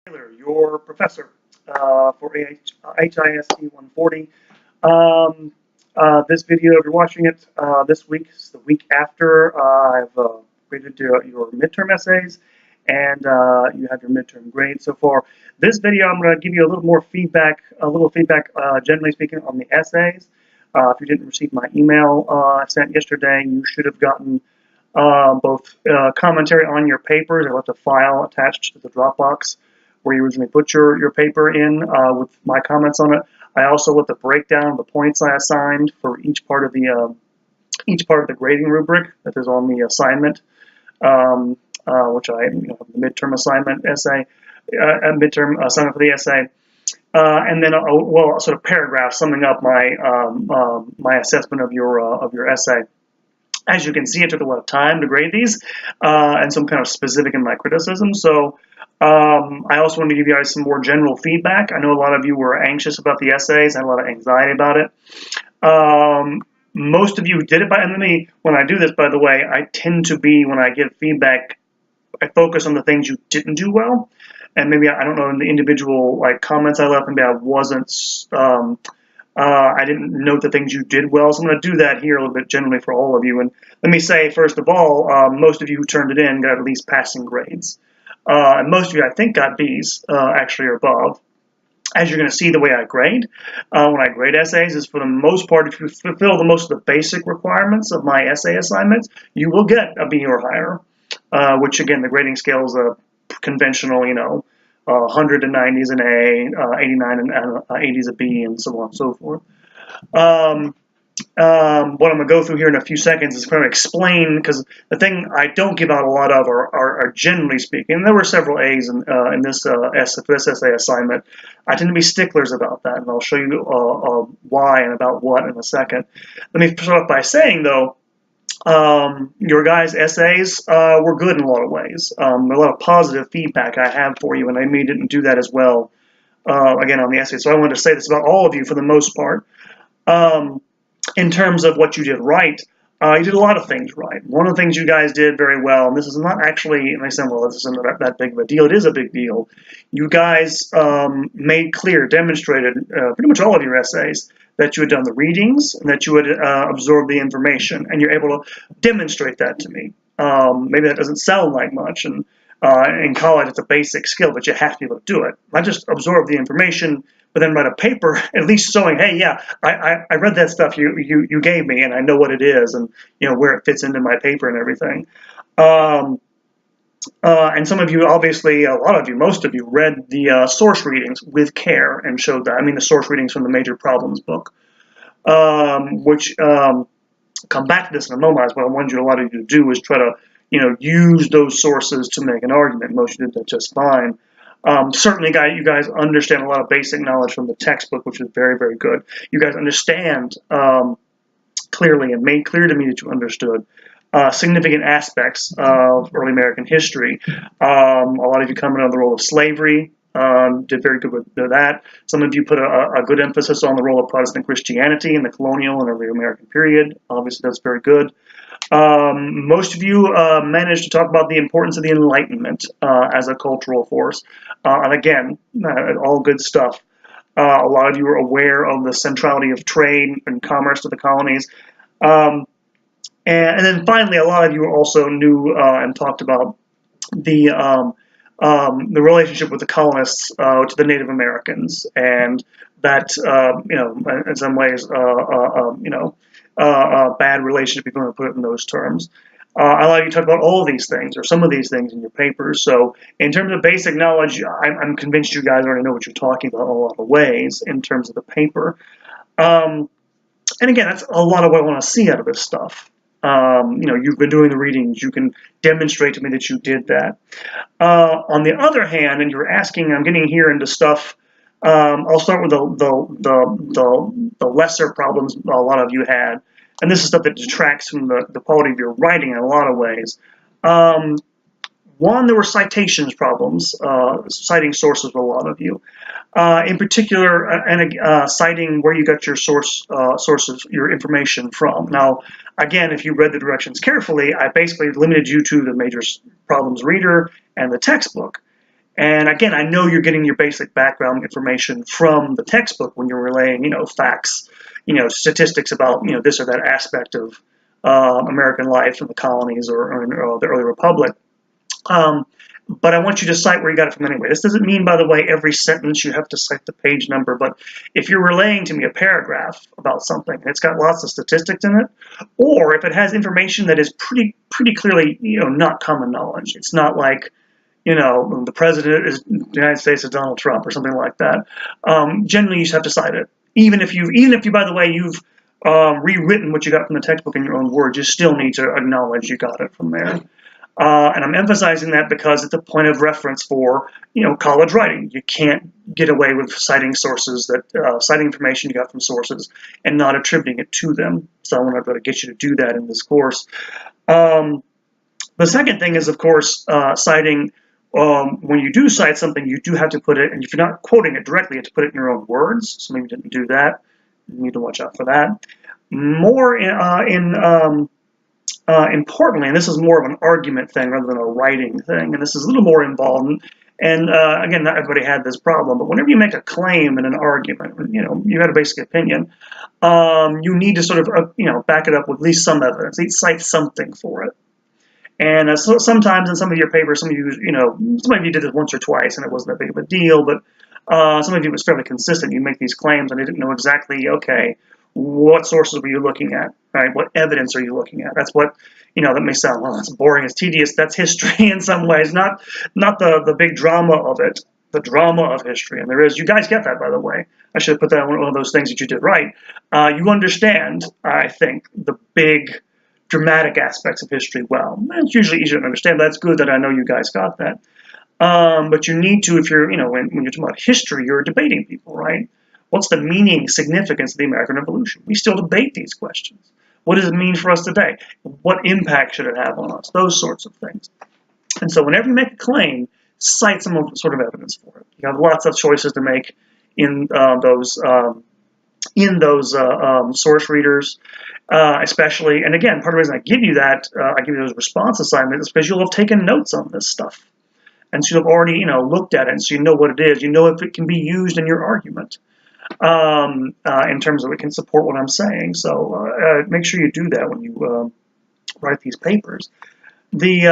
Taylor, your professor for HISC 140. Um, this video, if you're watching it this week, is the week after I've graded your midterm essays, and you have your midterm grades so far. This video, I'm going to give you a little more feedback, generally speaking, on the essays. If you didn't receive my email I sent yesterday, you should have gotten both commentary on your papers. I left a file attached to the Dropbox where you originally put your paper in with my comments on it. I also left a breakdown of the points I assigned for each part of the grading rubric that is on the assignment, which I have the midterm assignment essay, midterm assignment for the essay. And then a sort of paragraph summing up my assessment of your essay. As you can see, it took a lot of time to grade these, and some kind of specific in my criticism. So I also want to give you guys some more general feedback. I know a lot of you were anxious about the essays, and a lot of anxiety about it. Most of you did it, and when I do this, by the way, I tend to be, when I give feedback, I focus on the things you didn't do well. And maybe, I don't know, in the individual comments I left, maybe I wasn't... I didn't note the things you did well, so I'm going to do that here a little bit generally for all of you. And let me say, first of all, most of you who turned it in got at least passing grades. And most of you, I think, got Bs, actually, or above. As you're going to see, the way I grade, when I grade essays, is for the most part, if you fulfill the most of the basic requirements of my essay assignments, you will get a B or higher, which, again, the grading scale is a conventional, 100 and 90 is an A, 89 and 80 is a B, and so on and so forth. What I'm going to go through here in a few seconds is kind of explain, because the thing I don't give out a lot of are generally speaking, and there were several A's in this essay assignment. I tend to be sticklers about that, and I'll show you why and about what in a second. Let me start off by saying, though, your guys' essays were good in a lot of ways. A lot of positive feedback I have for you, and I may didn't do that as well, again, on the essays. So I wanted to say this about all of you for the most part. In terms of what you did right, you did a lot of things right. One of the things you guys did very well, and this is not actually, and I said, well, this isn't that big of a deal. It is a big deal. You guys made clear, demonstrated, pretty much all of your essays, that you had done the readings and that you had absorbed the information, and you're able to demonstrate that to me. Maybe that doesn't sound like much, and in college it's a basic skill, but you have to be able to do it. Not just absorb the information, but then write a paper, at least showing, hey, yeah, I read that stuff you gave me, and I know what it is, and where it fits into my paper and everything. And some of you, obviously, a lot of you, most of you, read the source readings with care and showed that. I mean, the source readings from the Major Problems book, which come back to this in a moment. What I wanted a lot of you to do is try to, use those sources to make an argument. Most of you did that just fine. Certainly, you guys understand a lot of basic knowledge from the textbook, which is very, very good. You guys understand clearly, and made clear to me that you understood significant aspects of early American history. A lot of you comment on the role of slavery, did very good with that. Some of you put a good emphasis on the role of Protestant Christianity in the colonial and early American period. Obviously, that's very good. Most of you managed to talk about the importance of the Enlightenment as a cultural force. And again, all good stuff. A lot of you are aware of the centrality of trade and commerce to the colonies. And then finally, a lot of you also knew and talked about the relationship with the colonists to the Native Americans, and that in some ways a bad relationship, if you want to put it in those terms. A lot of you talk about all of these things, or some of these things, in your papers. So in terms of basic knowledge, I'm convinced you guys already know what you're talking about in a lot of ways in terms of the paper. And again, that's a lot of what I want to see out of this stuff. You've been doing the readings. You can demonstrate to me that you did that. On the other hand, and you're asking, I'm getting here into stuff. I'll start with the lesser problems a lot of you had, and this is stuff that detracts from the quality of your writing in a lot of ways. One, there were citations problems, citing sources with a lot of you. In particular, citing where you got your sources, your information from. Now, again, if you read the directions carefully, I basically limited you to the Major Problems Reader and the textbook. And again, I know you're getting your basic background information from the textbook when you're relaying, facts, statistics about, this or that aspect of American life in the colonies or the early republic. But I want you to cite where you got it from anyway. This doesn't mean, by the way, every sentence you have to cite the page number, but if you're relaying to me a paragraph about something, and it's got lots of statistics in it, or if it has information that is pretty clearly, not common knowledge. It's not like, the president of the United States is Donald Trump or something like that. Generally, you just have to cite it. Even if you, by the way, you've rewritten what you got from the textbook in your own words, you still need to acknowledge you got it from there. And I'm emphasizing that because it's a point of reference for, college writing. You can't get away with citing sources citing information you got from sources and not attributing it to them. So I want to try to get you to do that in this course. The second thing is, of course, citing. When you do cite something, you do have to put it, and if you're not quoting it directly, you have to put it in your own words. So maybe you didn't do that. You need to watch out for that. More importantly, and this is more of an argument thing rather than a writing thing, and this is a little more involved. And again, not everybody had this problem, but whenever you make a claim in an argument, you had a basic opinion, you need to sort of, back it up with at least some evidence. Cite something for it. And so sometimes in some of your papers, some of you did this once or twice, and it wasn't that big of a deal, but some of you was fairly consistent. You make these claims, and you didn't know exactly, okay, what sources were you looking at, right? What evidence are you looking at? That's what, that may sound, well, that's boring, it's tedious. That's history in some ways, not the big drama of it, the drama of history. And there is, you guys get that, by the way. I should have put that on one of those things that you did right. You understand, I think, the big dramatic aspects of history well. It's usually easier to understand. That's good that I know you guys got that. But you need to, if you're, when you're talking about history, you're debating people, right? What's the meaning, significance of the American Revolution? We still debate these questions. What does it mean for us today? What impact should it have on us? Those sorts of things. And so whenever you make a claim, cite some sort of evidence for it. You have lots of choices to make in those source readers, especially. And again, part of the reason I give you that, I give you those response assignments, is because you'll have taken notes on this stuff. And so you'll have already, looked at it, and so you know what it is. You know if it can be used in your argument. In terms of it can support what I'm saying. So make sure you do that when you write these papers. The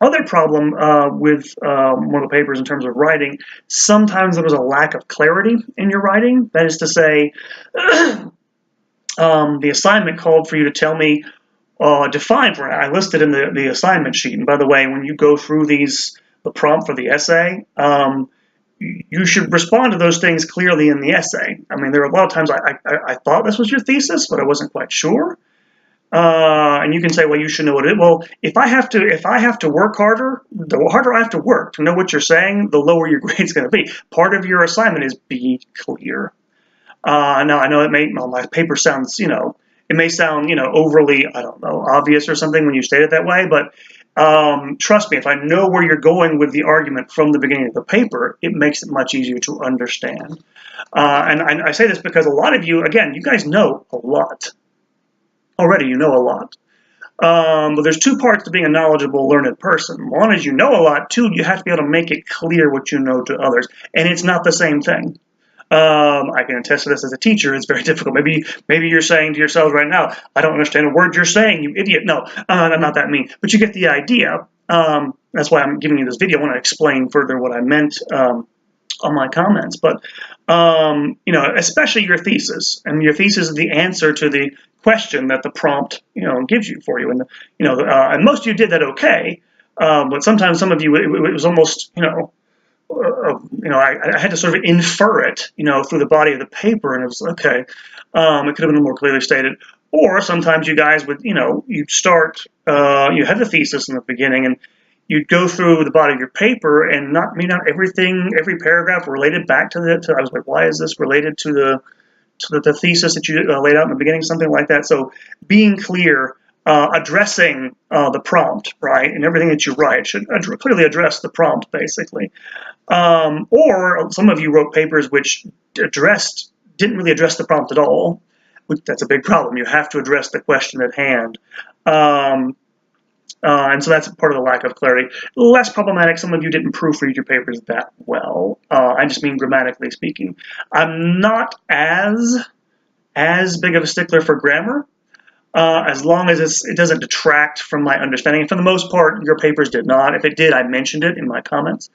other problem with one of the papers in terms of writing, sometimes there was a lack of clarity in your writing. That is to say, the assignment called for you to tell me, define for it. I listed in the assignment sheet. And by the way, when you go through the prompt for the essay, you should respond to those things clearly in the essay. I mean, there are a lot of times I thought this was your thesis, but I wasn't quite sure. And you can say, well, you should know what it is. Well, if I have to work harder, the harder I have to work to know what you're saying, the lower your grade's going to be. Part of your assignment is be clear. Now I know my paper sounds, it may sound, overly, I don't know, obvious or something when you state it that way, but trust me, if I know where you're going with the argument from the beginning of the paper, it makes it much easier to understand. And I say this because a lot of you, again, you guys know a lot. Already, you know a lot. But there's two parts to being a knowledgeable, learned person. One is you know a lot. Two, you have to be able to make it clear what you know to others. And it's not the same thing. I can attest to this as a teacher. It's very difficult. Maybe you're saying to yourselves right now, I don't understand a word you're saying, you idiot. No, I'm not that mean. But you get the idea. That's why I'm giving you this video. I want to explain further what I meant on my comments. But, especially your thesis. And your thesis is the answer to the question that the prompt, gives you for you. And, and most of you did that okay. But sometimes some of you, it was almost, I had to sort of infer it, through the body of the paper, and it was okay. It could have been more clearly stated. Or sometimes you guys would, you'd start, you had the thesis in the beginning, and you'd go through the body of your paper, and not everything, every paragraph related back to I was like, why is this related to the thesis that you laid out in the beginning, something like that. So being clear. Addressing the prompt, right, and everything that you write should clearly address the prompt, basically. Or some of you wrote papers which didn't really address the prompt at all. That's a big problem. You have to address the question at hand. And so that's part of the lack of clarity. Less problematic, some of you didn't proofread your papers that well. I just mean grammatically speaking. I'm not as big of a stickler for grammar, as long as it doesn't detract from my understanding. And for the most part, your papers did not. If it did, I mentioned it in my comments.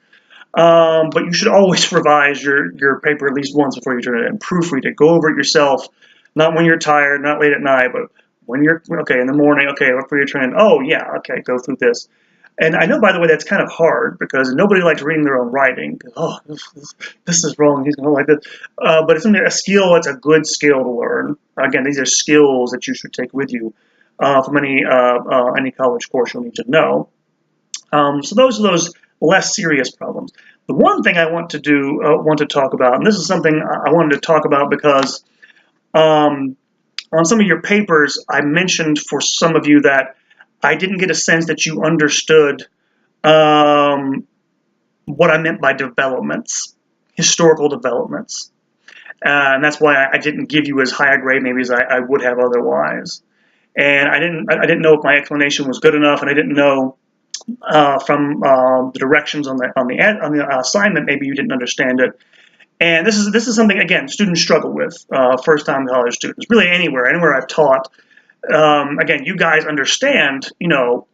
But you should always revise your paper at least once before you turn it in. Proofread it. Go over it yourself. Not when you're tired, not late at night, but when you're, okay, in the morning, okay, before you're turning, oh, yeah, okay, go through this. And I know, by the way, that's kind of hard because nobody likes reading their own writing. Oh, this is wrong. He's going to like this. But it's a skill. It's a good skill to learn. Again, these are skills that you should take with you from any college course you'll need to know. So those are those less serious problems. The one thing I want to talk about, and this is something I wanted to talk about because on some of your papers, I mentioned for some of you that I didn't get a sense that you understood what I meant by developments, historical developments. And that's why I didn't give you as high a grade maybe as I would have otherwise. And I didn't know if my explanation was good enough, and I didn't know from the directions on the assignment, maybe you didn't understand it. And this is something, again, students struggle with, first-time college students, really anywhere I've taught. Again, you guys understand, the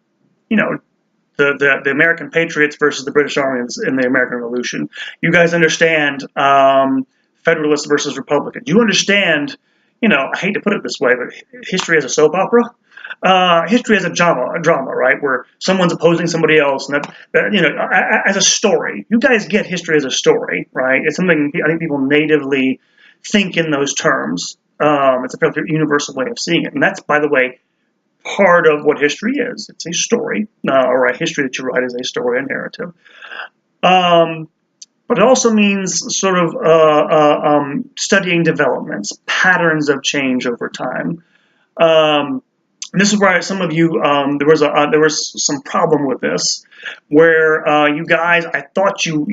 American Patriots versus the British Army in the American Revolution. You guys understand Federalists versus Republicans. You understand, I hate to put it this way, but history as a soap opera. History as a drama, right? Where someone's opposing somebody else, and that as a story. You guys get history as a story, right? It's something I think people natively think in those terms. It's a fairly universal way of seeing it, and that's, by the way, part of what history is. It's a story, or a history that you write as a story, a narrative. But it also means sort of studying developments, patterns of change over time. And this is where some of you, there was some problem with this, where you guys, I thought you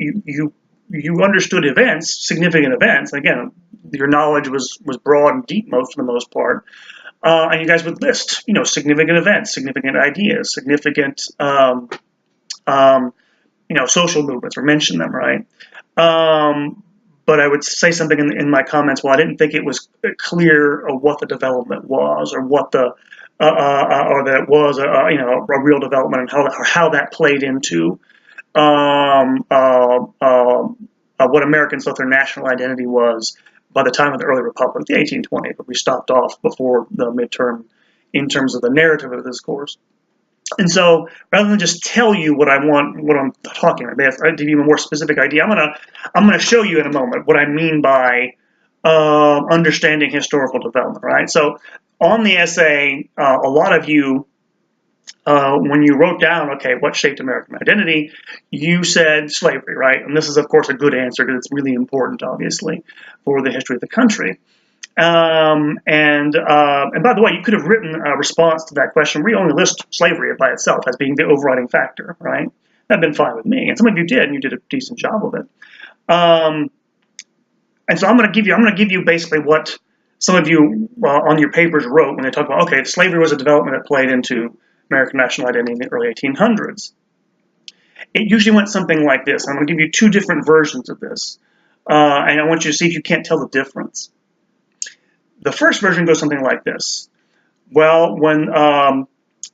understood events, significant events. Again, your knowledge was broad and deep for the most part, and you guys would list, significant events, significant ideas, significant, social movements, or mention them, right? But I would say something in my comments. Well, I didn't think it was clear what the development was, or what the or that it was a real development, and how that played into what Americans thought their national identity was by the time of the early republic, the 1820s. But we stopped off before the midterm in terms of the narrative of this course. And so, rather than just tell you what I'm talking about, I give you a more specific idea. I'm gonna show you in a moment what I mean by understanding historical development. Right. So, on the essay, a lot of you, when you wrote down, okay, what shaped American identity, you said slavery, right? And this is, of course, a good answer because it's really important, obviously, for the history of the country. And by the way, you could have written a response to that question where you only list slavery by itself as being the overriding factor, right? That'd been fine with me, and some of you did, and you did a decent job of it. And so I'm going to give you basically what some of you on your papers wrote when they talk about, okay, slavery was a development that played into American national identity in the early 1800s. It usually went something like this. I'm going to give you two different versions of this, and I want you to see if you can't tell the difference. The first version goes something like this. Well, when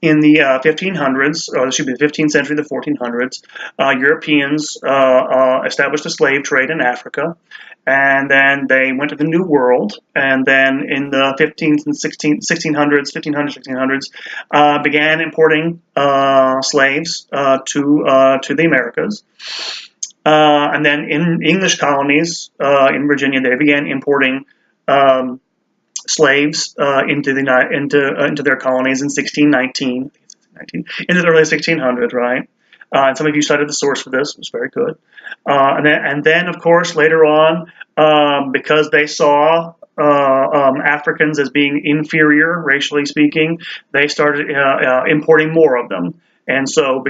in the 1500s, or this should be the 15th century, the 1400s, Europeans established a slave trade in Africa, and then they went to the New World, and then in the 15th and 1600s, began importing slaves to the Americas. And then in English colonies in Virginia, they began importing slaves into their colonies in 1619, into the early 1600s, right? And some of you cited the source for this. It was very good. And then, of course, later on, because they saw Africans as being inferior, racially speaking, they started importing more of them. And so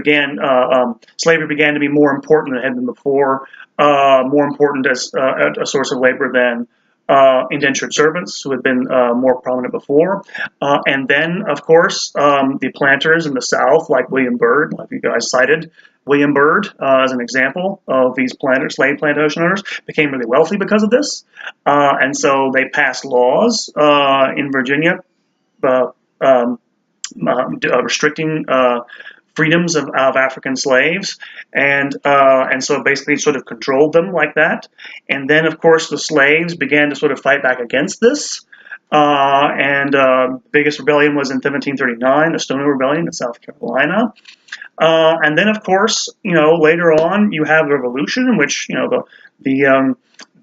slavery began to be more important than it had been before, more important as a source of labor than indentured servants who had been more prominent before. And then, of course, the planters in the South, like William Byrd, like you guys cited, William Byrd, as an example of these slave plantation owners, became really wealthy because of this. And so they passed laws in Virginia restricting freedoms of African slaves, and so basically sort of controlled them like that. And then, of course, the slaves began to sort of fight back against this. The biggest rebellion was in 1739, the Stono Rebellion in South Carolina. And then, of course, later on, you have the Revolution, in which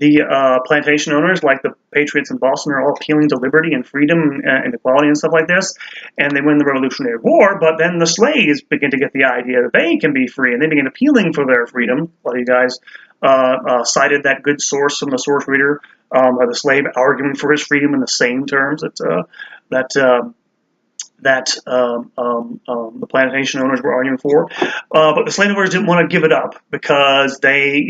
the plantation owners, like the patriots in Boston, are all appealing to liberty and freedom and equality and stuff like this, and they win the Revolutionary War. But then the slaves begin to get the idea that they can be free, and they begin appealing for their freedom. A lot of you guys cited that good source from the source reader, the slave arguing for his freedom in the same terms that the plantation owners were arguing for, but the slave owners didn't want to give it up because their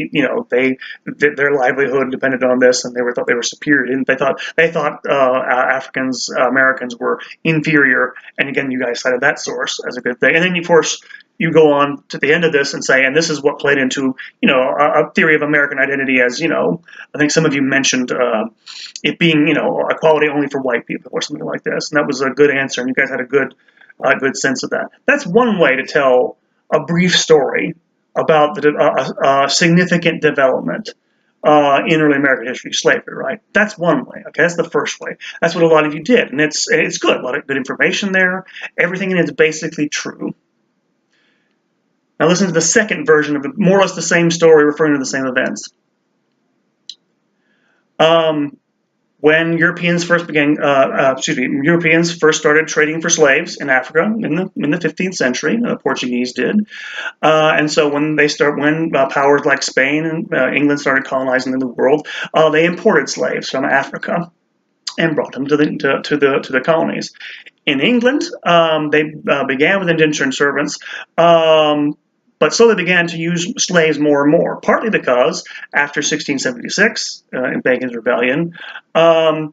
livelihood depended on this, and thought they were superior. And they thought Americans were inferior. And again, you guys cited that source as a good thing. And then, of course, you go on to the end of this and say, and this is what played into, a theory of American identity, as, I think some of you mentioned it being, equality only for white people or something like this. And that was a good answer, and you guys had a good sense of that. That's one way to tell a brief story about the significant development in early American history, slavery, right? That's one way. Okay, that's the first way. That's what a lot of you did, and it's good. A lot of good information there. Everything in it's basically true. Now listen to the second version of more or less the same story, referring to the same events. When Europeans first started trading for slaves in Africa in the 15th century, the Portuguese did, and so when powers like Spain and England started colonizing the world, they imported slaves from Africa and brought them to the colonies. In England, they began with indentured servants. But slowly began to use slaves more and more, partly because after 1676, in Bacon's Rebellion, a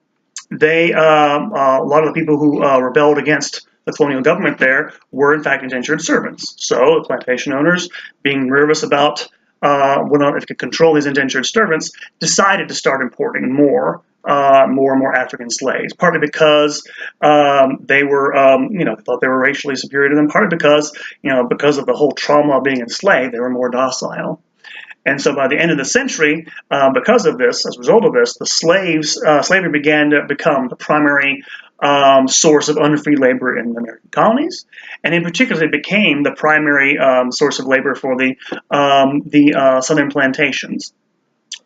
lot of the people who rebelled against the colonial government there were in fact indentured servants. So the plantation owners, being nervous about whether if they could control these indentured servants, decided to start importing more and more African slaves, partly because they were, thought they were racially superior to them, partly because, because of the whole trauma of being enslaved, they were more docile. And so by the end of the century, because of this, as a result of this, the slavery began to become the primary source of unfree labor in the American colonies, and in particular, it became the primary source of labor for the southern plantations,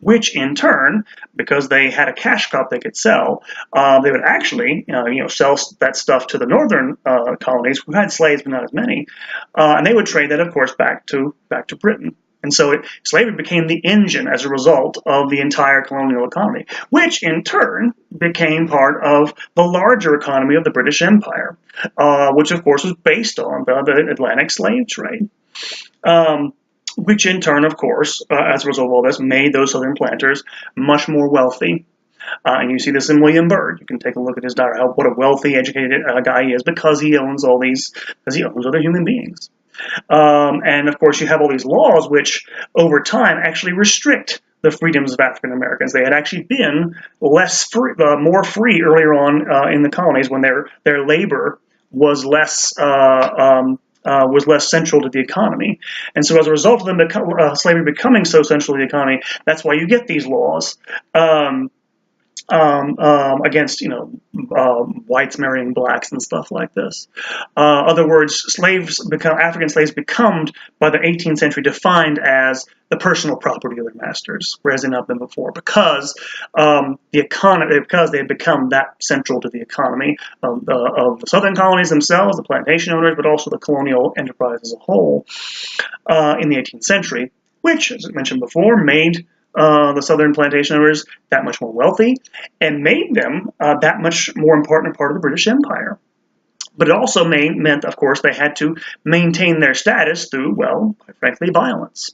which in turn, because they had a cash crop they could sell, they would actually, sell that stuff to the northern colonies who had slaves but not as many, and they would trade that, of course, back to Britain. And so slavery became the engine as a result of the entire colonial economy, which in turn became part of the larger economy of the British Empire, which of course was based on the Atlantic slave trade. Which in turn, of course, as a result of all this, made those southern planters much more wealthy. And you see this in William Byrd. You can take a look at his diary, what a wealthy, educated guy he is, because he owns other human beings. And of course, you have all these laws which, over time, actually restrict the freedoms of African Americans. They had actually been more free earlier on in the colonies when their labor was less central to the economy. And so as a result of them slavery becoming so central to the economy, that's why you get these laws against whites marrying blacks and stuff like this. Other words, African slaves become by the 18th century defined as the personal property of their masters, whereas they had not been before, because because they had become that central to the economy of the southern colonies themselves, the plantation owners, but also the colonial enterprise as a whole in the 18th century, which, as I mentioned before, made the southern plantation owners that much more wealthy, and made them that much more important part of the British Empire. But it also meant, of course, they had to maintain their status through, well, quite frankly, violence.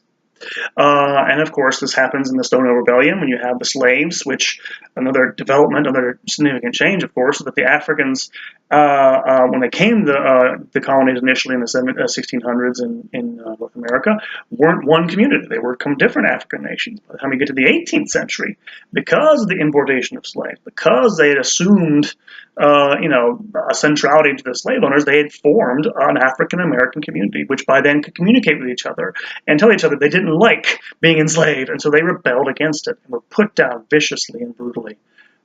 And of course, this happens in the Stono Rebellion when you have the slaves, which another development, another significant change, of course, is that the Africans, when they came to the colonies initially in the 1600s in North America, weren't one community. They were different African nations. By the time you get to the 18th century, because of the importation of slaves, because they had assumed a centrality to the slave owners, they had formed an African American community, which by then could communicate with each other and tell each other they didn't like being enslaved, and so they rebelled against it and were put down viciously and brutally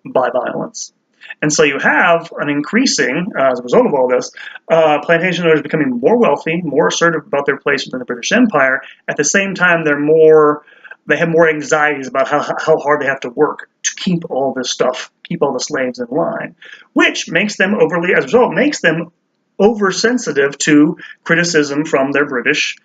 by violence. And so you have an increasing, as a result of all this, plantation owners becoming more wealthy, more assertive about their place within the British Empire. At the same time, they have more anxieties about how hard they have to work to keep all this stuff, keep all the slaves in line, which makes them makes them oversensitive to criticism from their British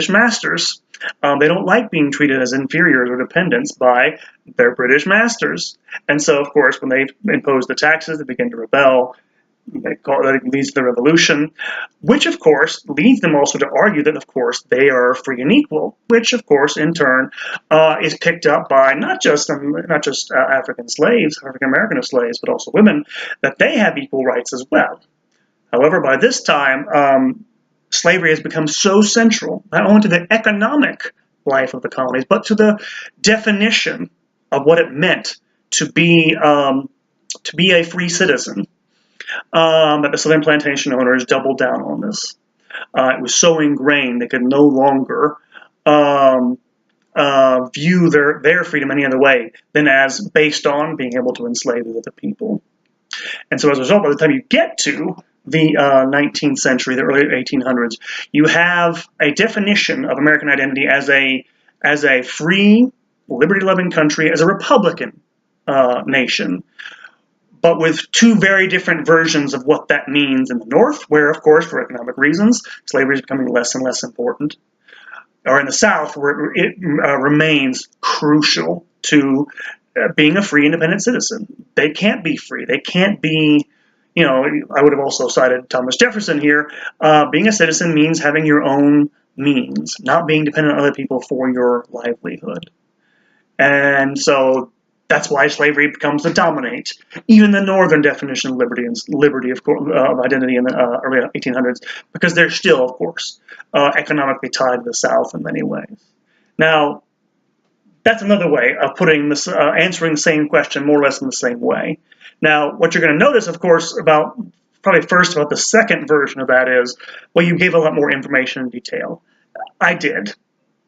masters. They don't like being treated as inferiors or dependents by their British masters. And so, of course, when they impose the taxes, they begin to rebel. That leads to the revolution, which, of course, leads them also to argue that, of course, they are free and equal, which, of course, in turn, is picked up by not just African slaves, African American slaves, but also women, that they have equal rights as well. However, by this time, slavery has become so central, not only to the economic life of the colonies, but to the definition of what it meant to be a free citizen, that the Southern plantation owners doubled down on this. It was so ingrained they could no longer view their freedom any other way than as based on being able to enslave the other people. And so as a result, by the time you get to the 19th century, the early 1800s, you have a definition of American identity as a free, liberty-loving country, as a republican nation, but with two very different versions of what that means in the North, where, of course, for economic reasons, slavery is becoming less and less important, or in the South, where it remains crucial to being a free, independent citizen. They can't be free. They can't be, I would have also cited Thomas Jefferson here. Being a citizen means having your own means, not being dependent on other people for your livelihood. And so that's why slavery becomes to dominate even the Northern definition of liberty of identity in the early 1800s, because they're still, of course, economically tied to the South in many ways. Now, that's another way of putting this, answering the same question more or less in the same way. Now, what you're going to notice, of course, about the second version of that is, well, you gave a lot more information and detail. I did,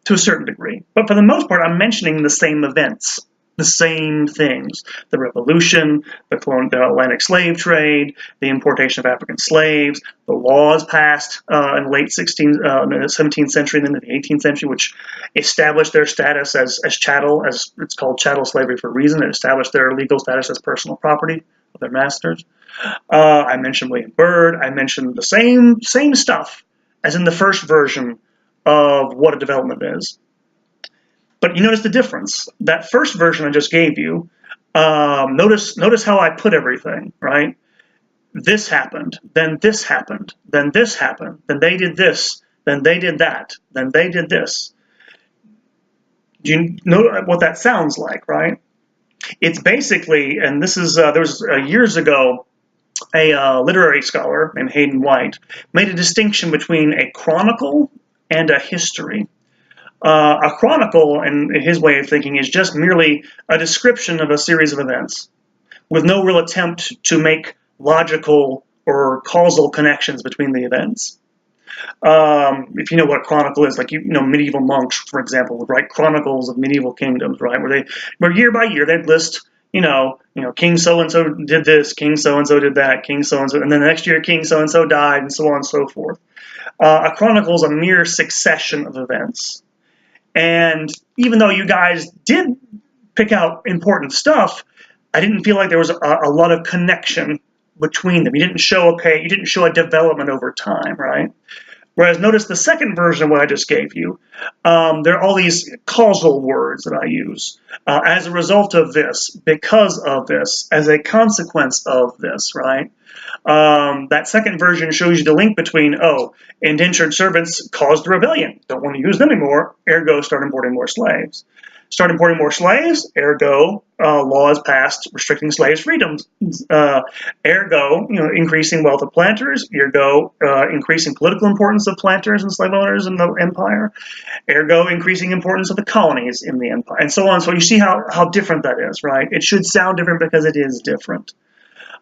to a certain degree. But for the most part, I'm mentioning the same events, the same things: the Revolution, the Atlantic slave trade, the importation of African slaves, the laws passed in the late 17th century and then the 18th century, which established their status as chattel, as it's called chattel slavery for a reason. It established their legal status as personal property of their masters. I mentioned William Byrd. I mentioned the same stuff as in the first version of what a development is. But you notice the difference. That first version I just gave you, notice how I put everything, right? This happened, then this happened, then this happened, then they did this, then they did that, then they did this. Do you know what that sounds like, right? It's basically, and this is, there was years ago, a literary scholar named Hayden White made a distinction between a chronicle and a history. A chronicle, in his way of thinking, is just merely a description of a series of events with no real attempt to make logical or causal connections between the events. If you know what a chronicle is, like, medieval monks, for example, would write chronicles of medieval kingdoms, right? Where year by year they'd list, King so-and-so did this, King so-and-so did that, King so-and-so, and then the next year King so-and-so died, and so on and so forth. A chronicle is a mere succession of events. And even though you guys did pick out important stuff, I didn't feel like there was a lot of connection between them. You didn't show a development over time, right? Whereas notice the second version of what I just gave you, there are all these causal words that I use. As a result of this, because of this, as a consequence of this, right? That second version shows you the link between, oh, indentured servants caused the rebellion, don't want to use them anymore, ergo start importing more slaves. Start importing more slaves, ergo laws passed restricting slaves' freedoms, ergo increasing wealth of planters, ergo increasing political importance of planters and slave owners in the empire, ergo increasing importance of the colonies in the empire, and so on. So you see how different that is, right? It should sound different because it is different.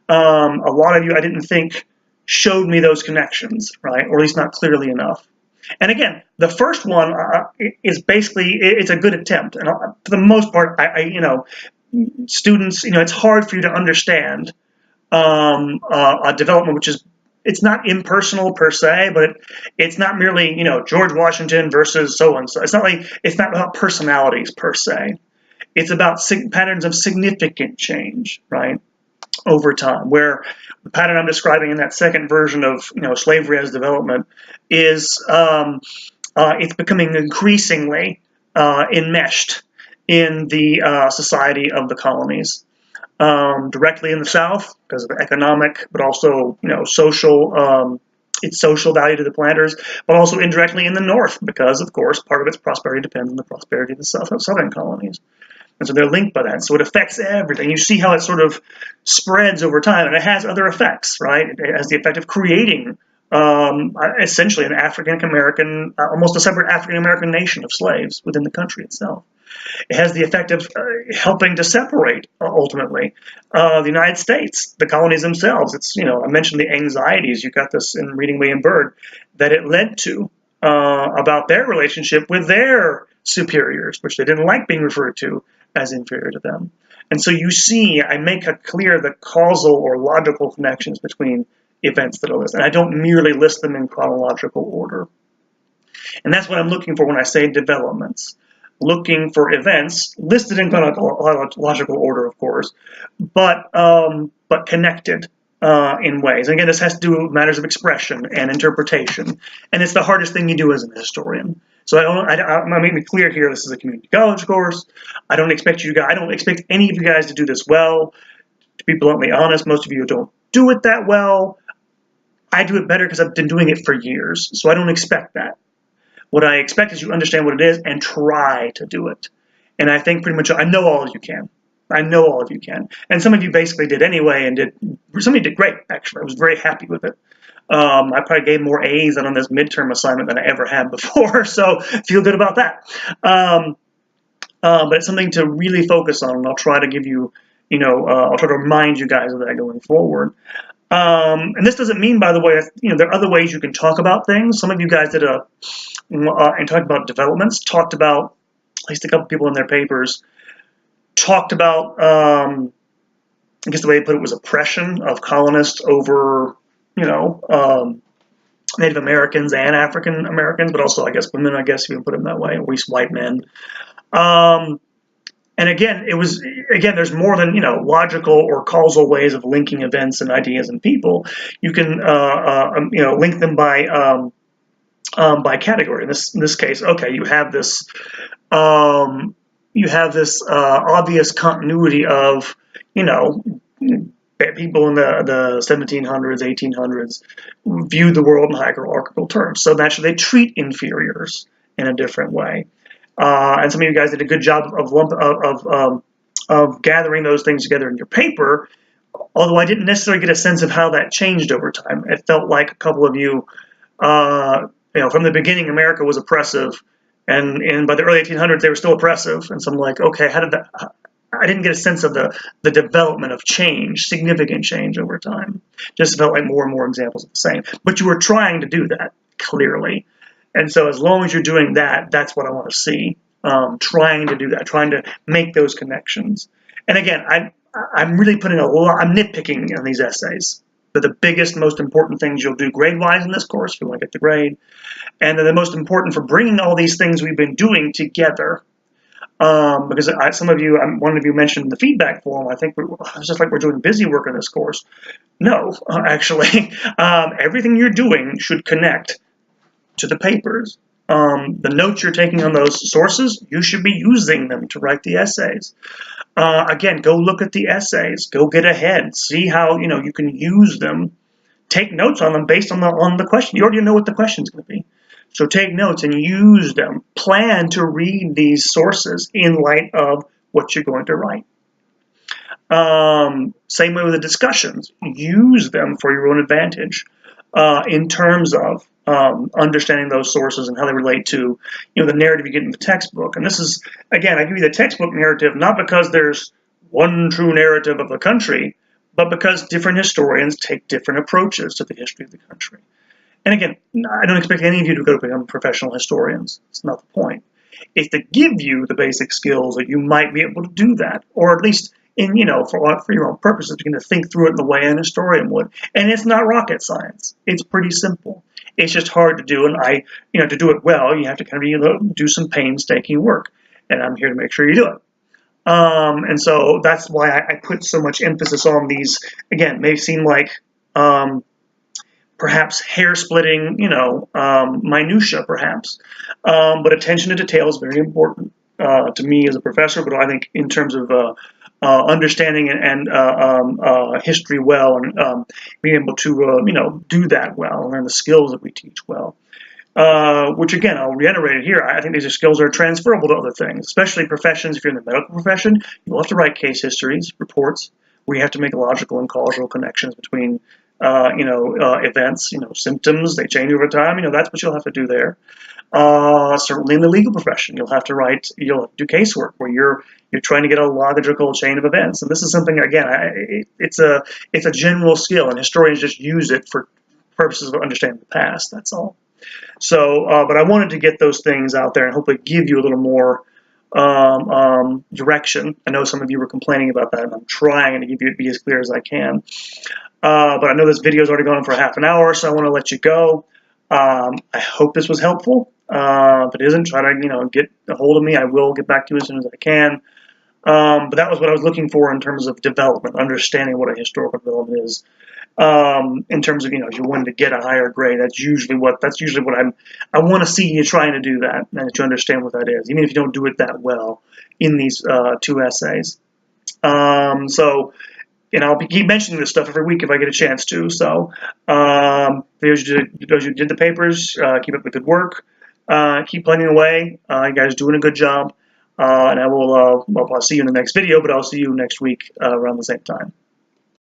A lot of you, I didn't think, showed me those connections, right? Or at least not clearly enough. And again, the first one is basically, it's a good attempt. And for the most part, students, it's hard for you to understand a development which is, it's not impersonal per se, but it's not merely, George Washington versus so-and-so. It's not about personalities per se. It's about patterns of significant change, right? Over time, where the pattern I'm describing in that second version of slavery as development is it's becoming increasingly enmeshed in the society of the colonies, directly in the South because of economic, but also social. Its social value to the planters, but also indirectly in the North because, of course, part of its prosperity depends on the prosperity of the southern colonies. And so they're linked by that. So it affects everything. You see how it sort of spreads over time, and it has other effects, right? It has the effect of creating essentially an African-American, almost a separate African-American nation of slaves within the country itself. It has the effect of helping to separate, ultimately, the United States, the colonies themselves. It's, I mentioned the anxieties, you got this in reading William Byrd, that it led to about their relationship with their superiors, which they didn't like being referred to as inferior to them. And so you see, I make clear the causal or logical connections between events that are listed. And I don't merely list them in chronological order. And that's what I'm looking for when I say developments. Looking for events listed in chronological order, of course, but connected in ways. And again, this has to do with matters of expression and interpretation. And it's the hardest thing you do as a historian. So I'm going to make it clear here, this is a community college course. I don't expect any of you guys to do this well. To be bluntly honest, most of you don't do it that well. I do it better because I've been doing it for years. So I don't expect that. What I expect is you understand what it is and try to do it. And I think pretty much, I know all of you can. I know all of you can. And some of you basically did anyway, and some of you did great, actually. I was very happy with it. I probably gave more A's on this midterm assignment than I ever had before, so feel good about that. But it's something to really focus on, and I'll try to give you, I'll try to remind you guys of that going forward. And this doesn't mean, by the way, there are other ways you can talk about things. Some of you guys did and talked about developments, talked about, at least a couple people in their papers, talked about, I guess the way they put it was oppression of colonists over, Native Americans and African Americans, but also, I guess, women, if you can put them that way, at least white men. And again, there's more than, logical or causal ways of linking events and ideas and people. You can, link them by category. In this case, okay, you have this obvious continuity of, people in the 1700s, 1800s viewed the world in hierarchical terms. So naturally, they treat inferiors in a different way. And some of you guys did a good job of gathering those things together in your paper, although I didn't necessarily get a sense of how that changed over time. It felt like a couple of you, from the beginning, America was oppressive, and by the early 1800s, they were still oppressive. And so I'm like, okay, how did that? I didn't get a sense of the development of change, significant change over time. Just felt like more and more examples of the same. But you were trying to do that, clearly. And so as long as you're doing that, that's what I want to see. Trying to do that, trying to make those connections. And again, I'm really putting I'm nitpicking in these essays. They're the biggest, most important things you'll do grade-wise in this course if you want to get the grade. And they're the most important for bringing all these things we've been doing together. Because one of you mentioned the feedback form. I think it's just like we're doing busy work in this course. No, actually, everything you're doing should connect to the papers. The notes you're taking on those sources, you should be using them to write the essays. Again, go look at the essays. Go get ahead. See how you can use them take notes on them based on the question. You already know what the question is going to be. So take notes and use them. Plan to read these sources in light of what you're going to write. Same way with the discussions. Use them for your own advantage in terms of understanding those sources and how they relate to, the narrative you get in the textbook. And this is, again, I give you the textbook narrative not because there's one true narrative of the country, but because different historians take different approaches to the history of the country. And again, I don't expect any of you to go to become professional historians. It's not the point. It's to give you the basic skills that you might be able to do that, or at least in, for your own purposes, you can think through it in the way an historian would. And it's not rocket science. It's pretty simple. It's just hard to do, and to do it well, you have to kind of do some painstaking work. And I'm here to make sure you do it. And so that's why I put so much emphasis on these. Again, may seem like perhaps hair-splitting, minutia, perhaps. But attention to detail is very important to me as a professor, but I think in terms of understanding and history well, and being able to, do that well, and learn the skills that we teach well. Which, again, I'll reiterate it here. I think these are skills that are transferable to other things, especially professions. If you're in the medical profession, you'll have to write case histories, reports, where you have to make logical and causal connections between events, symptoms, they change over time, that's what you'll have to do there. Certainly in the legal profession, you'll have to do casework where you're trying to get a logical chain of events. And this is something, again, it's a general skill, and historians just use it for purposes of understanding the past, that's all. So, but I wanted to get those things out there and hopefully give you a little more direction. I know some of you were complaining about that, and I'm trying to be as clear as I can. But I know this video is already gone on for half an hour, so I want to let you go. I hope this was helpful. If it isn't, try to get a hold of me. I will get back to you as soon as I can. But that was what I was looking for in terms of development, understanding what a historical development is. In terms of if you wanted to get a higher grade, that's usually what I want to see you trying to do that, and that you understand what that is, even if you don't do it that well in these two essays. So. And I'll keep mentioning this stuff every week if I get a chance to. So, those who did the papers, keep up the good work. Keep plugging away. You guys are doing a good job. And I will, I'll see you in the next video, but I'll see you next week around the same time.